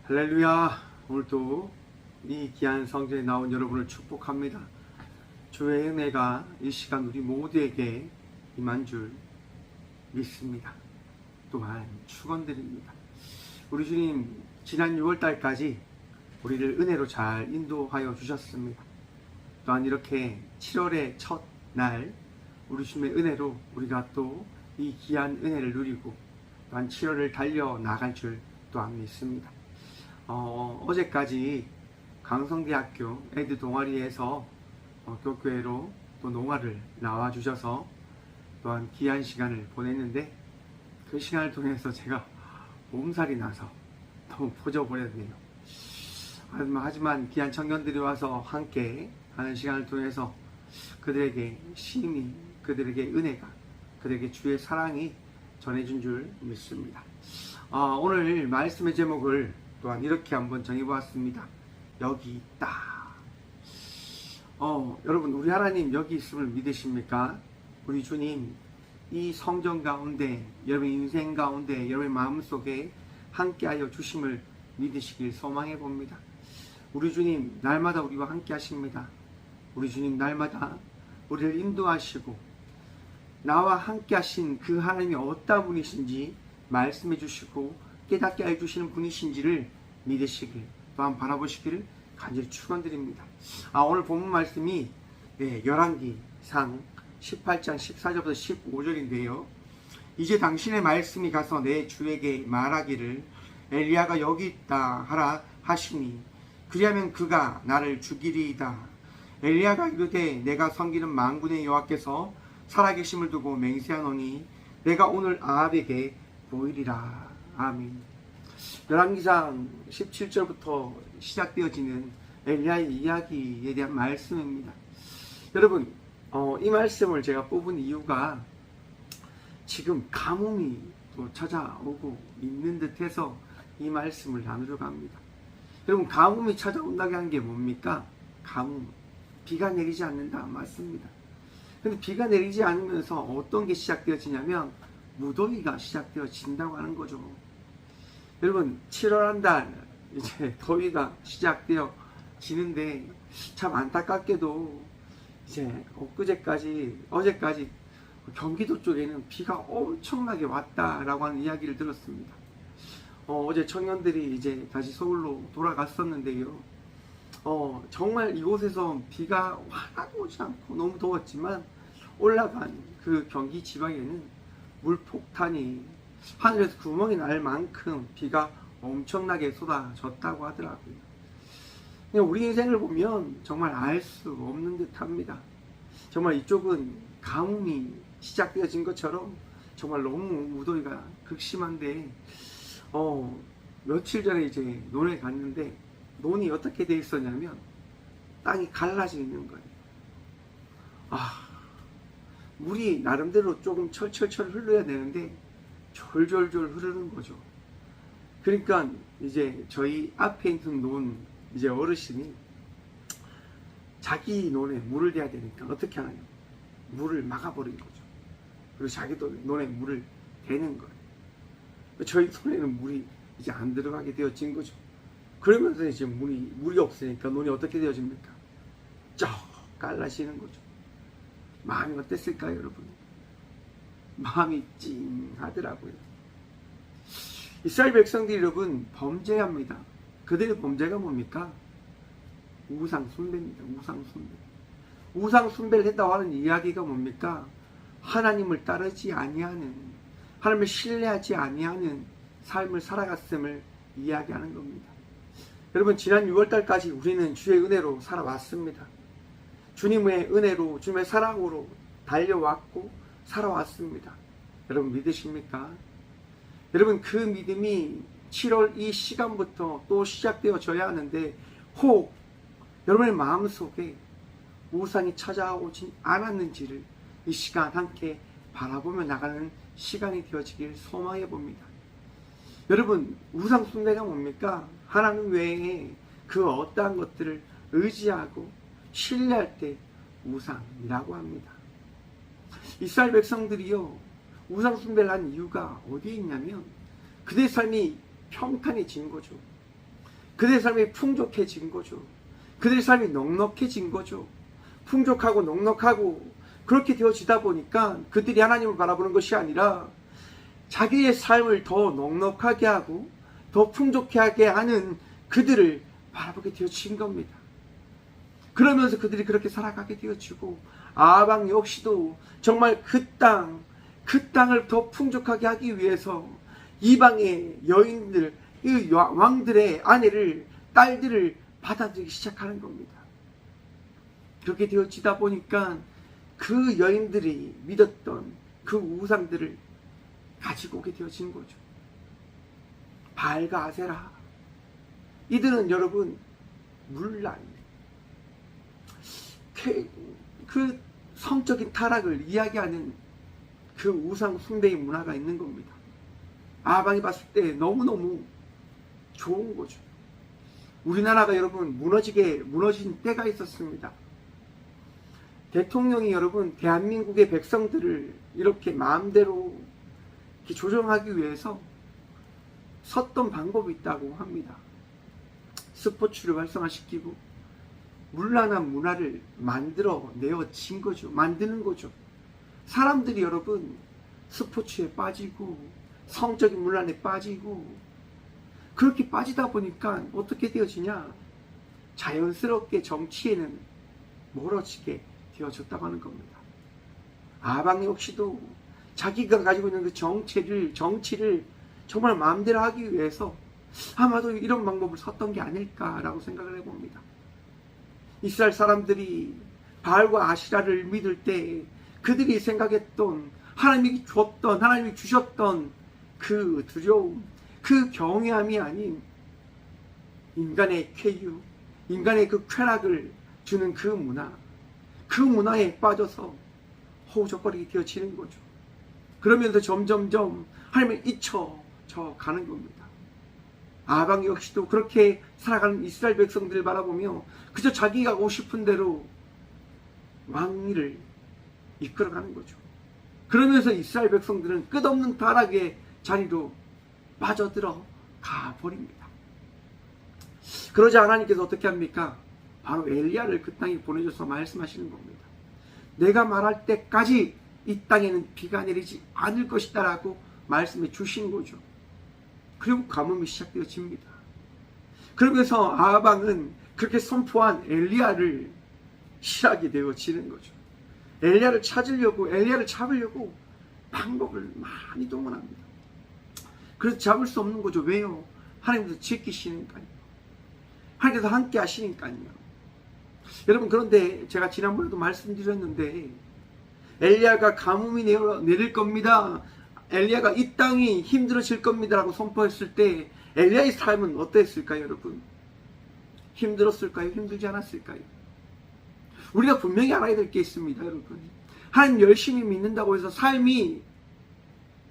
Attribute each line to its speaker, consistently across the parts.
Speaker 1: 할렐루야. 오늘도 이 귀한 성전에 나온 여러분을 축복합니다. 주의 은혜가 이 시간 우리 모두에게 임한 줄 믿습니다. 또한 축원드립니다. 우리 주님 지난 6월달까지 우리를 은혜로 잘 인도하여 주셨습니다. 또한 이렇게 7월의 첫 날 우리 주님의 은혜로 우리가 또 이 귀한 은혜를 누리고 또한 7월을 달려나갈 줄 또한 믿습니다. 어제까지 강성대학교 애들 동아리에서 교회로 또 농활을 나와주셔서 또한 귀한 시간을 보냈는데 그 시간을 통해서 제가 몸살이 나서 너무 퍼져버렸네요. 하지만 귀한 청년들이 와서 함께 하는 시간을 통해서 그들에게 힘이, 그들에게 은혜가, 그들에게 주의 사랑이 전해준 줄 믿습니다. 오늘 말씀의 제목을 또한 이렇게 한번 정해보았습니다. 여기 있다. 여러분, 우리 하나님 여기 있음을 믿으십니까? 우리 주님 이 성전 가운데, 여러분 인생 가운데, 여러분의 마음속에 함께하여 주심을 믿으시길 소망해 봅니다. 우리 주님 날마다 우리와 함께 하십니다. 우리 주님 날마다 우리를 인도하시고 나와 함께 하신 그 하나님이 어떤 분이신지 말씀해 주시고 깨닫게 해주시는 분이신지를 믿으시길 또한 바라보시기를 간절히 축원드립니다. 오늘 본문 말씀이 열왕기상 18장 14절부터 15절인데요. 이제 당신의 말씀이 가서 내 주에게 말하기를 엘리야가 여기 있다 하라 하시니 그리하면 그가 나를 죽이리이다. 엘리야가 이르되 내가 섬기는 만군의 여호와께서 살아계심을 두고 맹세하노니 내가 오늘 아합에게 보이리라. 아멘. 열왕기상 17절부터 시작되어지는 엘리야의 이야기에 대한 말씀입니다. 여러분, 이 말씀을 제가 뽑은 이유가 지금 가뭄이 또 찾아오고 있는 듯해서 이 말씀을 나누려고 합니다. 여러분, 가뭄이 찾아온다고 하는 게 뭡니까? 가뭄, 비가 내리지 않는다, 맞습니다. 근데 비가 내리지 않으면서 어떤 게 시작되어지냐면 무더위가 시작되어진다고 하는 거죠. 여러분, 7월 한 달 이제 더위가 시작되어지는데 참 안타깝게도 이제 어제까지 경기도 쪽에는 비가 엄청나게 왔다라고 하는 이야기를 들었습니다. 어제 청년들이 이제 다시 서울로 돌아갔었는데요. 정말 이곳에서 비가 하나도 오지 않고 너무 더웠지만 올라간 그 경기 지방에는 물폭탄이 하늘에서 구멍이 날 만큼 비가 엄청나게 쏟아졌다고 하더라고요. 그냥 우리 인생을 보면 정말 알 수 없는 듯 합니다. 정말 이쪽은 가뭄이 시작되어진 것처럼 정말 너무 무더위가 극심한데 며칠 전에 이제 논에 갔는데 논이 어떻게 되어 있었냐면 땅이 갈라져 있는 거예요. 물이 나름대로 조금 철철철 흘러야 되는데 졸졸졸 흐르는 거죠. 그러니까 이제 저희 앞에 있는 논 이제 어르신이 자기 논에 물을 대야 되니까 어떻게 하나요? 물을 막아버린 거죠. 그리고 자기도 논에 물을 대는 거예요. 저희 논에는 물이 이제 안 들어가게 되어진 거죠. 그러면서 이제 물이 없으니까 논이 어떻게 되어집니까? 쩍 갈라지는 거죠. 마음이 어땠을까요, 여러분? 마음이 찡하더라고요. 이스라엘 백성들이 여러분 범죄합니다. 그들의 범죄가 뭡니까? 우상 숭배입니다. 우상 숭배를 했다고 하는 이야기가 뭡니까? 하나님을 따르지 아니하는, 하나님을 신뢰하지 아니하는 삶을 살아갔음을 이야기하는 겁니다. 여러분, 지난 6월달까지 우리는 주의 은혜로 살아왔습니다. 주님의 은혜로, 주님의 사랑으로 달려왔고 살아왔습니다. 여러분 믿으십니까? 여러분, 그 믿음이 7월 이 시간부터 또 시작되어져야 하는데 혹 여러분의 마음속에 우상이 찾아오지 않았는지를 이 시간 함께 바라보며 나가는 시간이 되어지길 소망해 봅니다. 여러분, 우상 숭배가 뭡니까? 하나님 외에 그 어떠한 것들을 의지하고 신뢰할 때 우상이라고 합니다. 이스라엘 백성들이요, 우상 숭배를 한 이유가 어디에 있냐면 그들의 삶이 평탄해진 거죠. 그들의 삶이 풍족해진 거죠. 그들의 삶이 넉넉해진 거죠. 풍족하고 넉넉하고 그렇게 되어지다 보니까 그들이 하나님을 바라보는 것이 아니라 자기의 삶을 더 넉넉하게 하고 더 풍족하게 하는 그들을 바라보게 되어진 겁니다. 그러면서 그들이 그렇게 살아가게 되어지고 아방 역시도 정말 그 땅을 더 풍족하게 하기 위해서 이방의 여인들, 이 왕들의 아내를, 딸들을 받아들이기 시작하는 겁니다. 그렇게 되어지다 보니까 그 여인들이 믿었던 그 우상들을 가지고 오게 되어진 거죠. 바알과 아세라, 이들은 여러분 물란 그 성적인 타락을 이야기하는 그 우상 숭배의 문화가 있는 겁니다. 아방이 봤을 때 너무너무 좋은 거죠. 우리나라가 여러분 무너진 때가 있었습니다. 대통령이 여러분 대한민국의 백성들을 이렇게 마음대로 이렇게 조정하기 위해서 섰던 방법이 있다고 합니다. 스포츠를 활성화시키고 문란한 문화를 만들어내어진 거죠. 만드는 거죠. 사람들이 여러분 스포츠에 빠지고 성적인 문란에 빠지고 그렇게 빠지다 보니까 어떻게 되어지냐, 자연스럽게 정치에는 멀어지게 되어졌다고 하는 겁니다. 아방 역시도 자기가 가지고 있는 그 정치를 정말 마음대로 하기 위해서 아마도 이런 방법을 썼던 게 아닐까라고 생각을 해봅니다. 이스라엘 사람들이 바알과 아시라를 믿을 때 그들이 생각했던, 하나님이 줬던, 하나님이 주셨던 그 두려움, 그 경외함이 아닌 인간의 쾌유, 인간의 그 쾌락을 주는 그 문화에 빠져서 허우적거리게 되어지는 거죠. 그러면서 점점점 하나님을 잊혀져 가는 겁니다. 아방 역시도 그렇게 살아가는 이스라엘 백성들을 바라보며 그저 자기가 하고 싶은 대로 왕위를 이끌어가는 거죠. 그러면서 이스라엘 백성들은 끝없는 타락의 자리로 빠져들어 가버립니다. 그러자 하나님께서 어떻게 합니까? 바로 엘리야를 그 땅에 보내줘서 말씀하시는 겁니다. 내가 말할 때까지 이 땅에는 비가 내리지 않을 것이다 라고 말씀해 주신 거죠. 그리고 가뭄이 시작되어집니다. 그러면서 아방은 그렇게 선포한 엘리야를 싫어하게 되어지는 거죠. 엘리야를 찾으려고, 엘리야를 잡으려고 방법을 많이 동원합니다. 그래서 잡을 수 없는 거죠. 왜요? 하나님께서 지키시니까요. 하나님께서 함께 하시니까요. 여러분, 그런데 제가 지난번에도 말씀드렸는데 엘리야가 가뭄이 내릴 겁니다, 엘리야가 이 땅이 힘들어질 겁니다 라고 선포했을 때 엘리야의 삶은 어땠을까요? 여러분, 힘들었을까요? 힘들지 않았을까요? 우리가 분명히 알아야 될 게 있습니다. 여러분, 하나님 열심히 믿는다고 해서 삶이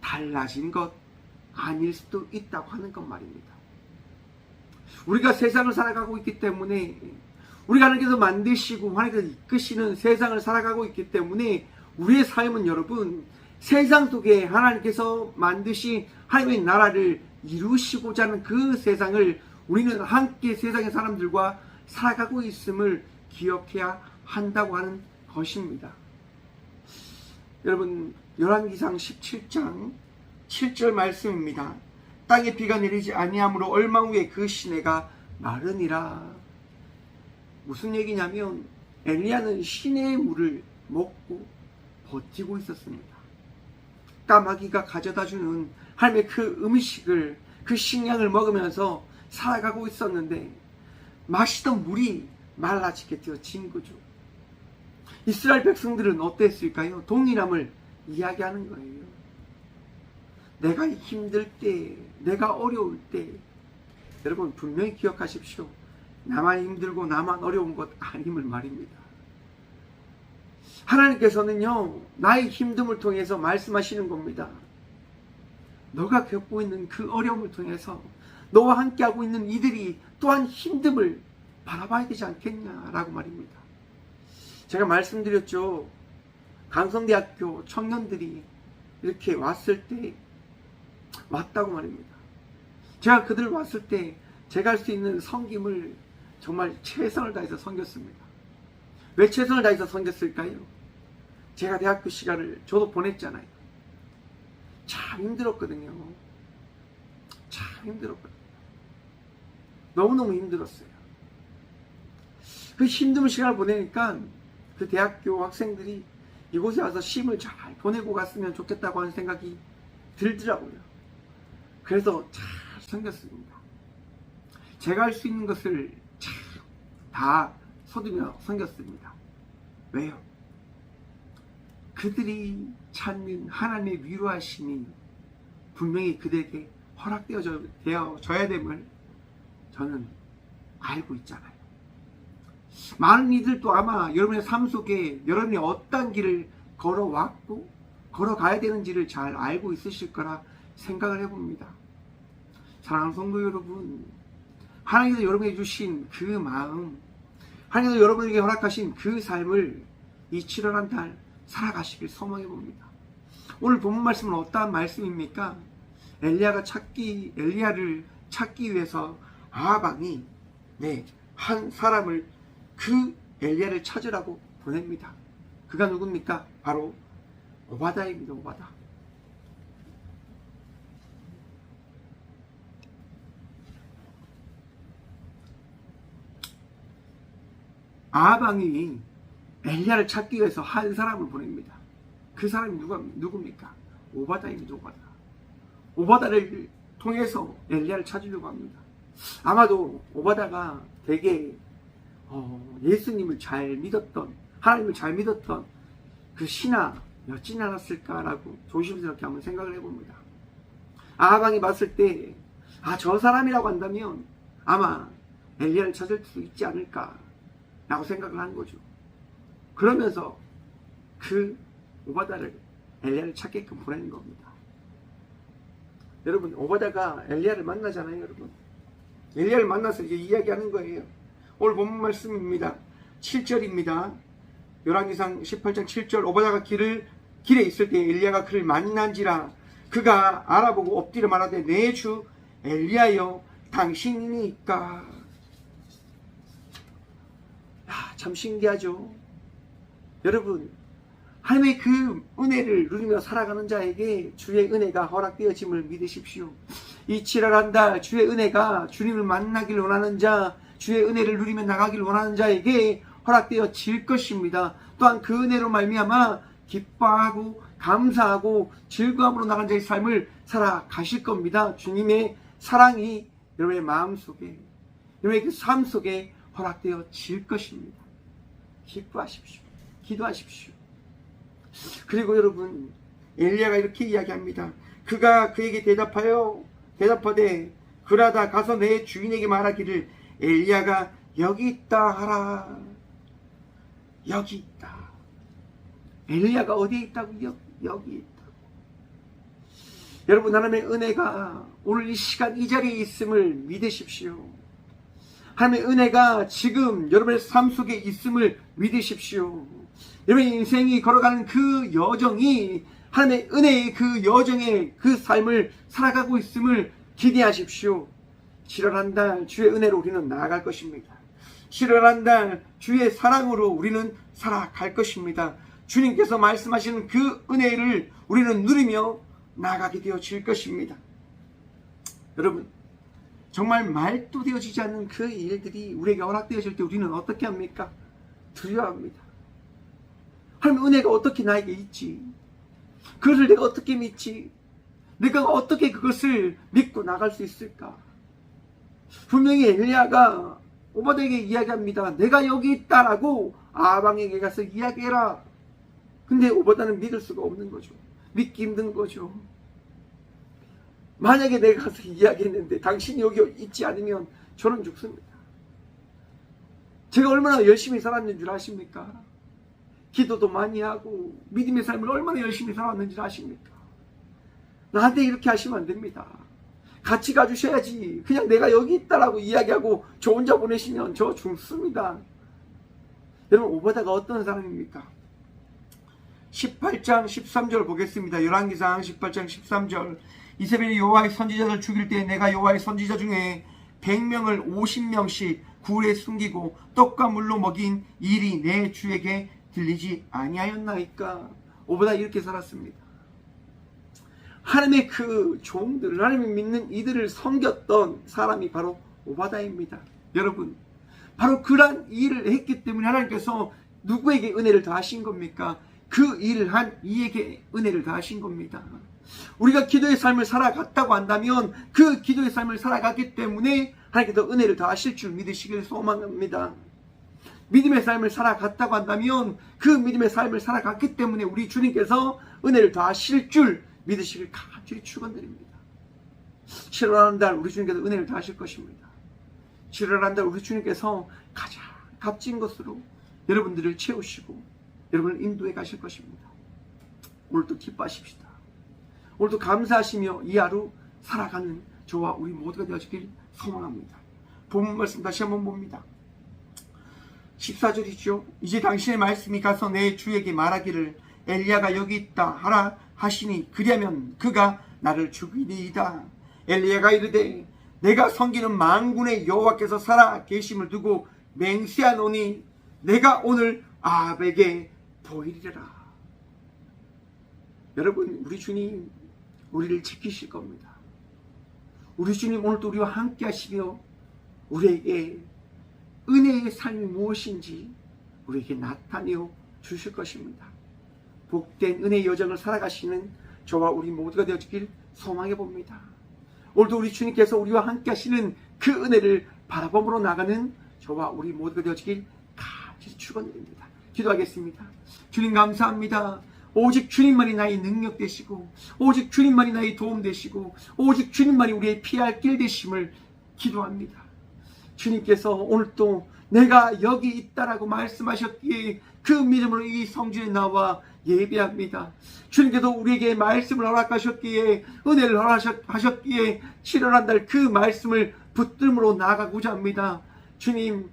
Speaker 1: 달라진 것 아닐 수도 있다고 하는 것 말입니다. 우리가 세상을 살아가고 있기 때문에, 우리가 하나님께서 만드시고 하나님께서 이끄시는 세상을 살아가고 있기 때문에 우리의 삶은 여러분 세상 속에 하나님께서 만드신 하나님의 나라를 이루시고자 하는 그 세상을 우리는 함께 세상의 사람들과 살아가고 있음을 기억해야 한다고 하는 것입니다. 여러분, 열왕기상 17장 7절 말씀입니다. 땅에 비가 내리지 아니하므로 얼마 후에 그 시내가 마르니라. 무슨 얘기냐면 엘리야는 시내의 물을 먹고 버티고 있었습니다. 까마귀가 가져다주는 하나님의 그 음식을, 그 식량을 먹으면서 살아가고 있었는데 마시던 물이 말라지게 되어진 거죠. 이스라엘 백성들은 어땠을까요? 동일함을 이야기하는 거예요. 내가 힘들 때, 내가 어려울 때, 여러분 분명히 기억하십시오. 나만 힘들고 나만 어려운 것 아님을 말입니다. 하나님께서는요, 나의 힘듦을 통해서 말씀하시는 겁니다. 너가 겪고 있는 그 어려움을 통해서 너와 함께하고 있는 이들이 또한 힘듦을 바라봐야 되지 않겠냐라고 말입니다. 제가 말씀드렸죠. 강성대학교 청년들이 이렇게 왔다고 말입니다. 제가 그들 왔을 때 제가 할 수 있는 섬김을 정말 최선을 다해서 섬겼습니다. 왜 최선을 다해서 섬겼을까요? 제가 대학교 시간을 저도 보냈잖아요. 참 힘들었거든요. 참 힘들었거든요. 너무너무 힘들었어요. 그 힘든 시간을 보내니까 그 대학교 학생들이 이곳에 와서 시험을 잘 보내고 갔으면 좋겠다고 하는 생각이 들더라고요. 그래서 잘 섬겼습니다. 제가 할 수 있는 것을 다 쏟으며 섬겼습니다. 왜요? 그들이 찾는 하나님의 위로하심이 분명히 그들에게 허락되어져야 됨을 저는 알고 있잖아요. 많은 이들도 아마 여러분의 삶 속에 여러분이 어떤 길을 걸어왔고 걸어가야 되는지를 잘 알고 있으실 거라 생각을 해봅니다. 사랑하는 성도 여러분, 하나님께서 여러분에게 주신 그 마음, 하나님께서 여러분에게 허락하신 그 삶을 이 7월한 달 살아가시길 소망해 봅니다. 오늘 본문 말씀은 어떠한 말씀입니까? 엘리야를 찾기 위해서 아합왕이 한 사람을 그 엘리야를 찾으라고 보냅니다. 그가 누굽니까? 바로 오바다입니다. 오바다. 아합왕이 엘리야를 찾기 위해서 한 사람을 보냅니다. 그 사람이 누굽니까? 오바다입니다. 오바다. 오바다를 통해서 엘리야를 찾으려고 합니다. 아마도 오바다가 되게 예수님을 잘 믿었던, 하나님을 잘 믿었던 그 신하였지 않았을까라고 조심스럽게 한번 생각을 해봅니다. 아합왕이 봤을 때 저 사람이라고 한다면 아마 엘리야를 찾을 수 있지 않을까라고 생각을 한 거죠. 그러면서 그 오바다를 엘리야를 찾게끔 보내는 겁니다. 여러분, 오바다가 엘리야를 만나잖아요. 여러분, 엘리야를 만나서 이제 이야기하는 거예요. 오늘 본문 말씀입니다. 7절입니다. 열왕기상 18장 7절. 오바다가 길에 있을 때 엘리야가 그를 만난지라. 그가 알아보고 엎드려 말하되 내 주 엘리야여 당신이니까. 참 신기하죠. 여러분, 하나님의 그 은혜를 누리며 살아가는 자에게 주의 은혜가 허락되어짐을 믿으십시오. 이 7월한 달 주의 은혜가 주님을 만나길 원하는 자, 주의 은혜를 누리며 나가길 원하는 자에게 허락되어질 것입니다. 또한 그 은혜로 말미암아 기뻐하고 감사하고 즐거움으로 나간 자의 삶을 살아가실 겁니다. 주님의 사랑이 여러분의 마음속에, 여러분의 그 삶 속에 허락되어질 것입니다. 기뻐하십시오. 기도하십시오. 그리고 여러분, 엘리야가 이렇게 이야기합니다. 그가 그에게 대답하되 그러다 가서 내 주인에게 말하기를 엘리야가 여기 있다 하라. 여기 있다. 엘리야가 어디에 있다고요? 여기 있다. 여러분, 하나님의 은혜가 오늘 이 시간 이 자리에 있음을 믿으십시오. 하나님의 은혜가 지금 여러분의 삶 속에 있음을 믿으십시오. 여러분의 인생이 걸어가는 그 여정이 하나님의 은혜의 그 여정의 그 삶을 살아가고 있음을 기대하십시오. 7월한 달 주의 은혜로 우리는 나아갈 것입니다. 7월한 달 주의 사랑으로 우리는 살아갈 것입니다. 주님께서 말씀하시는 그 은혜를 우리는 누리며 나아가게 되어질 것입니다. 여러분, 정말 말도 되어지지 않는 그 일들이 우리에게 허락되어질 때 우리는 어떻게 합니까? 두려워합니다. 하나님 은혜가 어떻게 나에게 있지? 그것을 내가 어떻게 믿지? 내가 어떻게 그것을 믿고 나갈 수 있을까? 분명히 엘리야가 오바다에게 이야기합니다. 내가 여기 있다라고 아합왕에게 가서 이야기해라. 근데 오바다는 믿을 수가 없는 거죠. 믿기 힘든 거죠. 만약에 내가 가서 이야기했는데 당신이 여기 있지 않으면 저는 죽습니다. 제가 얼마나 열심히 살았는 줄 아십니까? 기도도 많이 하고 믿음의 삶을 얼마나 열심히 살았는지 아십니까? 나한테 이렇게 하시면 안 됩니다. 같이 가주셔야지. 그냥 내가 여기 있다라고 이야기하고 저 혼자 보내시면 저 죽습니다. 여러분, 오바다가 어떤 사람입니까? 18장 13절 보겠습니다. 열왕기상 18장 13절. 이세벨이 여호와의 선지자를 죽일 때 내가 여호와의 선지자 중에 100명을 50명씩 굴에 숨기고 떡과 물로 먹인 일이 내 주에게 들리지 아니하였나이까. 오바다 이렇게 살았습니다. 하나님의 그 종들을, 하나님을 믿는 이들을 섬겼던 사람이 바로 오바다입니다. 여러분, 바로 그러한 일을 했기 때문에 하나님께서 누구에게 은혜를 더하신 겁니까? 그 일을 한 이에게 은혜를 더하신 겁니다. 우리가 기도의 삶을 살아갔다고 한다면 그 기도의 삶을 살아갔기 때문에 하나님께서 은혜를 더하실 줄 믿으시길 소망합니다. 믿음의 삶을 살아갔다고 한다면 그 믿음의 삶을 살아갔기 때문에 우리 주님께서 은혜를 더하실 줄 믿으시길 간절히 축원드립니다. 7월하는 달 우리 주님께서 은혜를 더하실 것입니다. 7월하는 달 우리 주님께서 가장 값진 것으로 여러분들을 채우시고 여러분을 인도해 가실 것입니다. 오늘도 기뻐하십시다. 오늘도 감사하시며 이 하루 살아가는 저와 우리 모두가 되어지길 소망합니다. 본문 말씀 다시 한번 봅니다. 14절이죠. 이제 당신의 말씀이 가서 내 주에게 말하기를 엘리야가 여기 있다 하라 하시니 그리하면 그가 나를 죽이리이다. 엘리야가 이르되 내가 섬기는 만군의 여호와께서 살아 계심을 두고 맹세하노니 내가 오늘 아합에게 보이리라. 여러분, 우리 주님 우리를 지키실 겁니다. 우리 주님 오늘도 우리와 함께 하시며 우리에게 은혜의 삶이 무엇인지 우리에게 나타내어 주실 것입니다. 복된 은혜의 여정을 살아가시는 저와 우리 모두가 되어지길 소망해 봅니다. 오늘도 우리 주님께서 우리와 함께 하시는 그 은혜를 바라봄으로 나가는 저와 우리 모두가 되어지길 간절히 축원드립니다. 기도하겠습니다. 주님 감사합니다. 오직 주님만이 나의 능력 되시고 오직 주님만이 나의 도움 되시고 오직 주님만이 우리의 피할 길 되심을 기도합니다. 주님께서 오늘도 내가 여기 있다라고 말씀하셨기에 그 믿음으로 이 성전에 나와 예배합니다. 주님께서 우리에게 말씀을 허락하셨기에 은혜를 허락하셨기에 7월한 달 그 말씀을 붙들므로 나아가고자 합니다. 주님,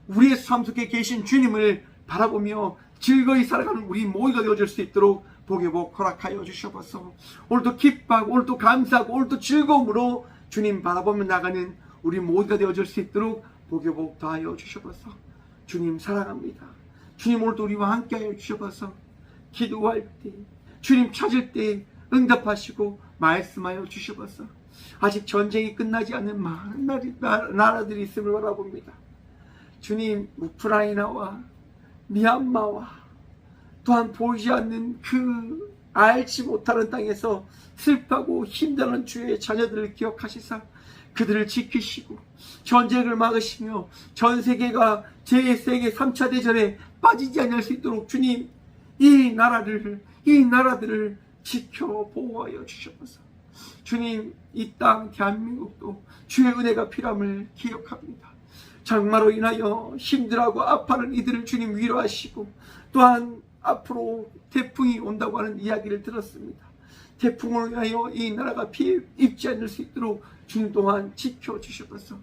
Speaker 1: 우리의 삶 속에 계신 주님을 바라보며 즐거이 살아가는 우리 모두가 되어질 수 있도록 복의 복 허락하여 주셔서 오늘도 기뻐하고 오늘도 감사하고 오늘도 즐거움으로 주님 바라보며 나가는 우리 모두가 되어질 수 있도록 복의 복 더하여 주셔서 주님 사랑합니다. 주님 오늘도 우리와 함께하여 주셔서 기도할 때 주님 찾을 때 응답하시고 말씀하여 주셔서 아직 전쟁이 끝나지 않은 많은 나라들이 있음을 바라봅니다. 주님, 우크라이나와 미얀마와 또한 보이지 않는 그 알지 못하는 땅에서 슬퍼하고 힘드는 주의 자녀들을 기억하시사 그들을 지키시고 전쟁을 막으시며 전 세계가 제2세계 3차 대전에 빠지지 않을 수 있도록 주님 이 나라들을 지켜 보호하여 주셔서 주님, 이 땅 대한민국도 주의 은혜가 필요함을 기억합니다. 장마로 인하여 힘들어하고 아파하는 이들을 주님 위로하시고 또한 앞으로 태풍이 온다고 하는 이야기를 들었습니다. 태풍을 위하여 이 나라가 피해 입지 않을 수 있도록 주님 또한 지켜주셔서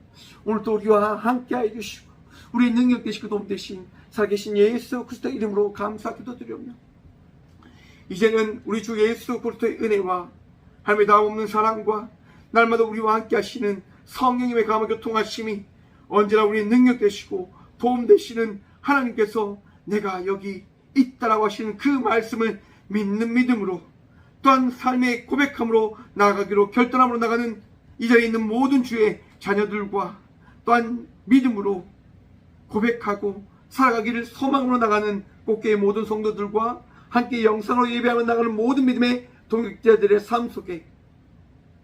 Speaker 1: 오늘도 우리와 함께해 주시고 우리의 능력 되시고 도움 되신 살아계신 예수 그리스도의 이름으로 감사 기도드리오며 이제는 우리 주 예수 그리스도의 은혜와 하나님의 다없는 사랑과 날마다 우리와 함께 하시는 성령님의 감화 교통하심이 언제나 우리의 능력 되시고 도움 되시는 하나님께서 내가 여기 있다라고 하시는 그 말씀을 믿는 믿음으로 또한 삶의 고백함으로 나아가기로 결단함으로 나가는 이 자리에 있는 모든 주의 자녀들과 또한 믿음으로 고백하고 살아가기를 소망으로 나가는 꽃게의 모든 성도들과 함께 영상으로 예배하며 나가는 모든 믿음의 동역자들의 삶 속에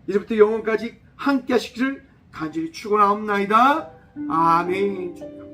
Speaker 1: 이제부터 영원까지 함께 하시기를 간절히 축원하옵나이다. 아멘.